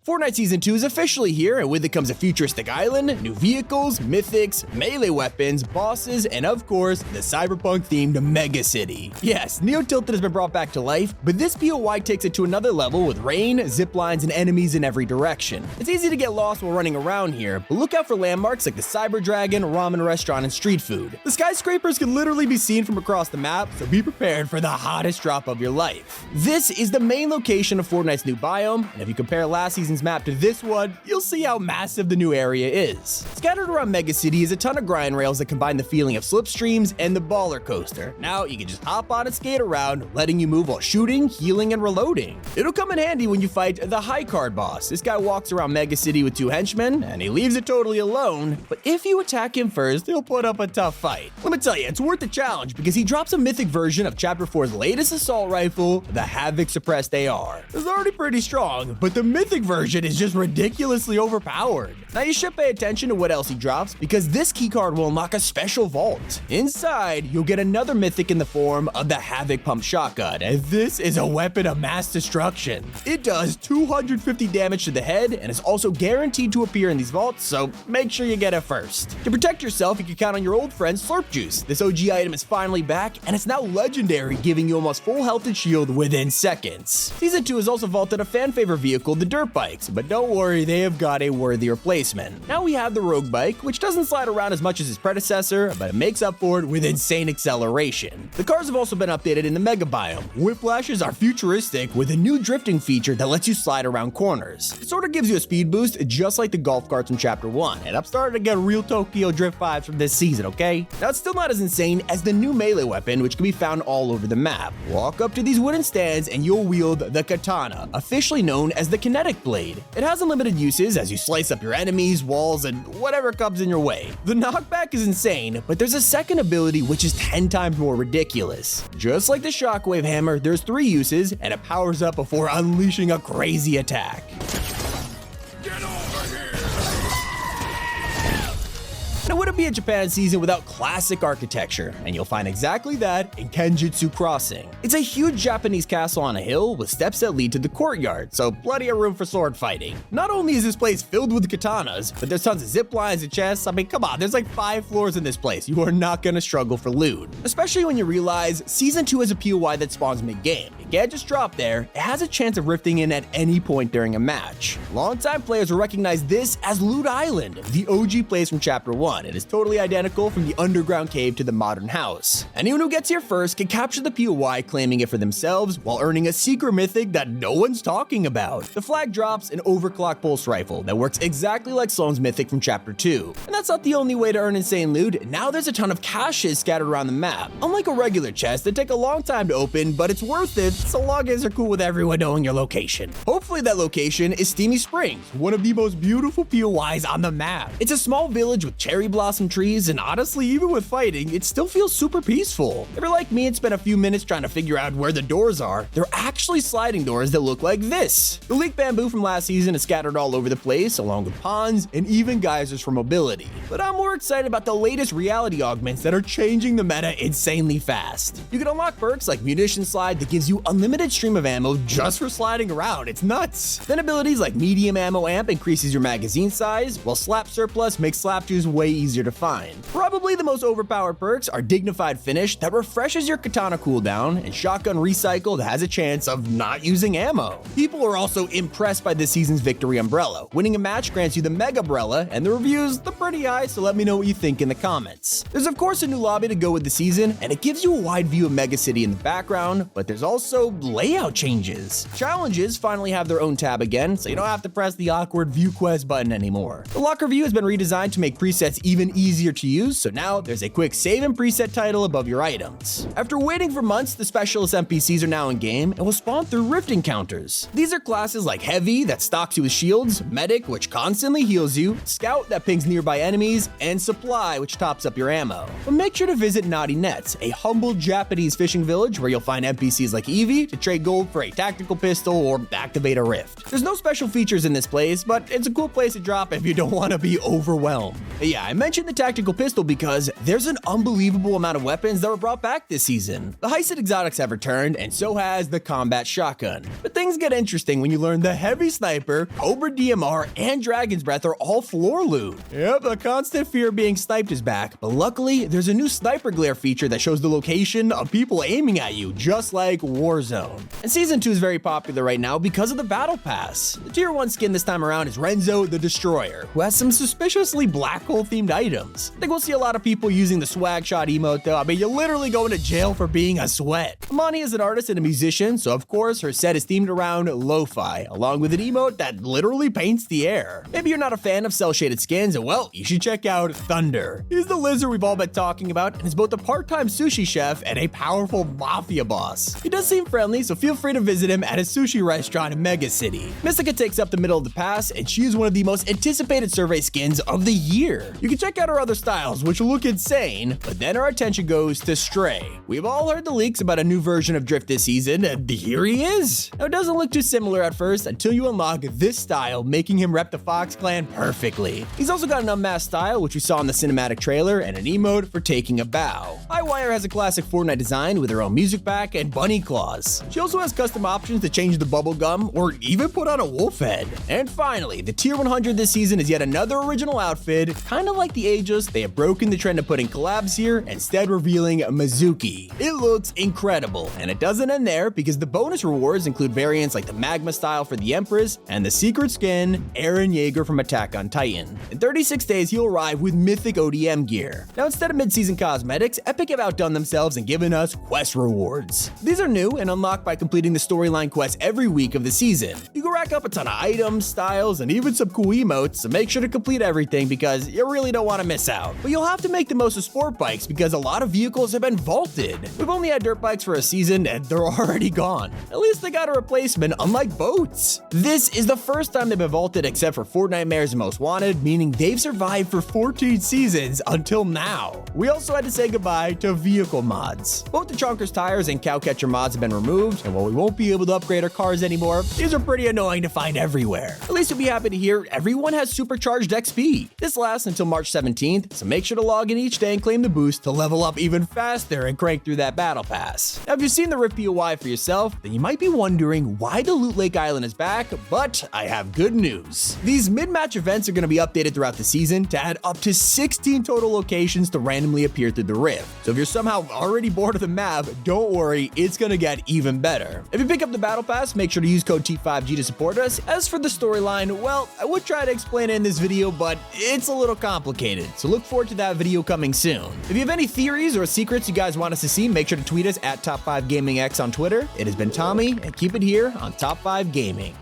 Fortnite Season 2 is officially here, and with it comes a futuristic island, new vehicles, mythics, melee weapons, bosses, and of course, the cyberpunk-themed Mega City. Yes, Neo Tilted has been brought back to life, but this POI takes it to another level with rain, zip lines, and enemies in every direction. It's easy to get lost while running around here, but look out for landmarks like the Cyber Dragon, ramen restaurant, and street food. The skyscrapers can literally be seen from across the map, so be prepared for the hottest drop of your life. This is the main location of Fortnite's new biome, and if you compare last season's map to this one, you'll see how massive the new area is. Scattered around Mega City is a ton of grind rails that combine the feeling of slipstreams and the baller coaster. Now you can just hop on and skate around, letting you move while shooting, healing, and reloading. It'll come in handy when you fight the high card boss. This guy walks around Mega City with 2 henchmen, and he leaves it totally alone, but if you attack him first, he'll put up a tough fight. Let me tell you, it's worth the challenge because he drops a mythic version of Chapter 4's latest assault rifle, the Havoc Suppressed AR. It's already pretty strong, but the mythic version is just ridiculously overpowered. Now you should pay attention to what else he drops because this keycard will unlock a special vault. Inside, you'll get another mythic in the form of the Havoc Pump Shotgun, and this is a weapon of mass destruction. It does 250 damage to the head and is also guaranteed to appear in these vaults, so make sure you get it first. To protect yourself, you can count on your old friend Slurp Juice. This OG item is finally back, and it's now legendary, giving you almost full health and shield within seconds. Season 2 has also vaulted a fan favorite vehicle, the dirt bikes, but don't worry, they have got a worthy replacement. Now we have the rogue bike, which doesn't slide around as much as its predecessor, but it makes up for it with insane acceleration. The cars have also been updated in the mega biome. Whiplashes are futuristic with a new drifting feature that lets you slide around corners. It sort of gives you a speed boost just like the golf carts from Chapter 1, and I'm starting to get real Tokyo Drift vibes from this season, okay? Now it's still not as insane as the new melee weapon, which can be found all over the map. Walk up to these wooden stands and you'll wield the katana, officially known as the kinetic blade. It has unlimited uses as you slice up your enemies, walls, and whatever comes in your way. The knockback is insane, but there's a second ability which is 10 times more ridiculous. Just like the shockwave hammer, there's 3 uses, and it powers up before unleashing a crazy attack. Now, it wouldn't be a Japan season without classic architecture, and you'll find exactly that in Kenjutsu Crossing. It's a huge Japanese castle on a hill with steps that lead to the courtyard, so plenty of room for sword fighting. Not only is this place filled with katanas, but there's tons of zip lines and chests. I mean, come on, there's like 5 floors in this place. You are not gonna struggle for loot. Especially when you realize Season 2 has a POI that spawns mid-game. It can't just drop there, it has a chance of rifting in at any point during a match. Longtime players will recognize this as Loot Island, the OG place from Chapter 1. It is totally identical from the underground cave to the modern house. Anyone who gets here first can capture the POI, claiming it for themselves while earning a secret mythic that no one's talking about. The flag drops an overclock pulse rifle that works exactly like Sloan's mythic from Chapter 2. And that's not the only way to earn insane loot. Now there's a ton of caches scattered around the map. Unlike a regular chest, they take a long time to open, but it's worth it so long as they're cool with everyone knowing your location. Hopefully that location is Steamy Springs, one of the most beautiful POIs on the map. It's a small village with cherry blossom trees, and honestly, even with fighting, it still feels super peaceful. If you're like me and spent a few minutes trying to figure out where the doors are, they're actually sliding doors that look like this. The leaked bamboo from last season is scattered all over the place, along with ponds and even geysers for mobility. But I'm more excited about the latest reality augments that are changing the meta insanely fast. You can unlock perks like Munition Slide that gives you unlimited stream of ammo just for sliding around. It's nuts. Then abilities like Medium Ammo Amp increases your magazine size, while Slap Surplus makes slap juice way easier to find. Probably the most overpowered perks are Dignified Finish that refreshes your katana cooldown and Shotgun Recycle that has a chance of not using ammo. People are also impressed by this season's Victory Umbrella. Winning a match grants you the Mega Umbrella, and the reviews, they're pretty high, so let me know what you think in the comments. There's of course a new lobby to go with the season, and it gives you a wide view of Mega City in the background, but there's also layout changes. Challenges finally have their own tab again, so you don't have to press the awkward View Quest button anymore. The locker view has been redesigned to make presets even easier to use, so now there's a quick save and preset title above your items. After waiting for months, the specialist NPCs are now in game and will spawn through rift encounters. These are classes like Heavy that stocks you with shields, Medic which constantly heals you, Scout that pings nearby enemies, and Supply which tops up your ammo. But make sure to visit Naughty Nets, a humble Japanese fishing village where you'll find NPCs like Eve TV to trade gold for a tactical pistol or activate a rift. There's no special features in this place, but it's a cool place to drop if you don't want to be overwhelmed. Yeah, I mentioned the tactical pistol because there's an unbelievable amount of weapons that were brought back this season. The heisted exotics have returned, and so has the combat shotgun. But things get interesting when you learn the heavy sniper, Cobra DMR, and Dragon's Breath are all floor loot. Yep, the constant fear of being sniped is back, but luckily there's a new sniper glare feature that shows the location of people aiming at you, just like Warzone. And Season 2 is very popular right now because of the Battle Pass. The Tier 1 skin this time around is Renzo the Destroyer, who has some suspiciously black hole themed items. I think we'll see a lot of people using the swag shot emote though. I mean, you're literally going to jail for being a sweat. Amani is an artist and a musician, so of course her set is themed around lo-fi, along with an emote that literally paints the air. Maybe you're not a fan of cel-shaded skins, well, you should check out Thunder. He's the lizard we've all been talking about, and is both a part-time sushi chef and a powerful mafia boss. He does seem friendly, so feel free to visit him at his sushi restaurant in Mega City. Mystica takes up the middle of the pass, and she is one of the most anticipated survey skins of the year. You can check out her other styles, which will look insane, but then our attention goes to Stray. We've all heard the leaks about a new version of Drift this season, and here he is. Now, it doesn't look too similar at first until you unlock this style, making him rep the Fox clan perfectly. He's also got an unmasked style, which we saw in the cinematic trailer, and an emote for taking a bow. Highwire has a classic Fortnite design with her own music pack and bunny claws. She also has custom options to change the bubble gum or even put on a wolf head. And finally, the Tier 100 this season is yet another original outfit. Kind of like the Aegis, they have broken the trend of putting collabs here, instead revealing Mizuki. It looks incredible, and it doesn't end there because the bonus rewards include variants like the Magma style for the Empress and the secret skin Eren Yeager from Attack on Titan. In 36 days, he'll arrive with mythic ODM gear. Now, instead of mid-season cosmetics, Epic have outdone themselves and given us quest rewards. These are new and unlocked by completing the storyline quests every week of the season. You can rack up a ton of items, styles, and even some cool emotes, so make sure to complete everything because you really don't want to miss out. But you'll have to make the most of sport bikes because a lot of vehicles have been vaulted. We've only had dirt bikes for a season and they're already gone. At least they got a replacement, unlike boats. This is the first time they've been vaulted except for Fortnite Mayor's Most Wanted, meaning they've survived for 14 seasons until now. We also had to say goodbye to vehicle mods. Both the Chonkers tires and Cowcatcher mods have been removed, and while we won't be able to upgrade our cars anymore, these are pretty annoying to find everywhere. At least you'll be happy to hear everyone has supercharged XP. This lasts until March 17th, so make sure to log in each day and claim the boost to level up even faster and crank through that battle pass. Now, if you've seen the Rift POI for yourself, then you might be wondering why the Loot Lake Island is back, but I have good news. These mid-match events are going to be updated throughout the season to add up to 16 total locations to randomly appear through the Rift. So if you're somehow already bored of the map, don't worry, it's going to get even better. If you pick up the battle pass, make sure to use code T5G to support us. As for the storyline, well, I would try to explain it in this video, but it's a little complicated, so look forward to that video coming soon. If you have any theories or secrets you guys want us to see, make sure to tweet us at Top5GamingX on Twitter. It has been Tommy, and keep it here on Top 5 Gaming.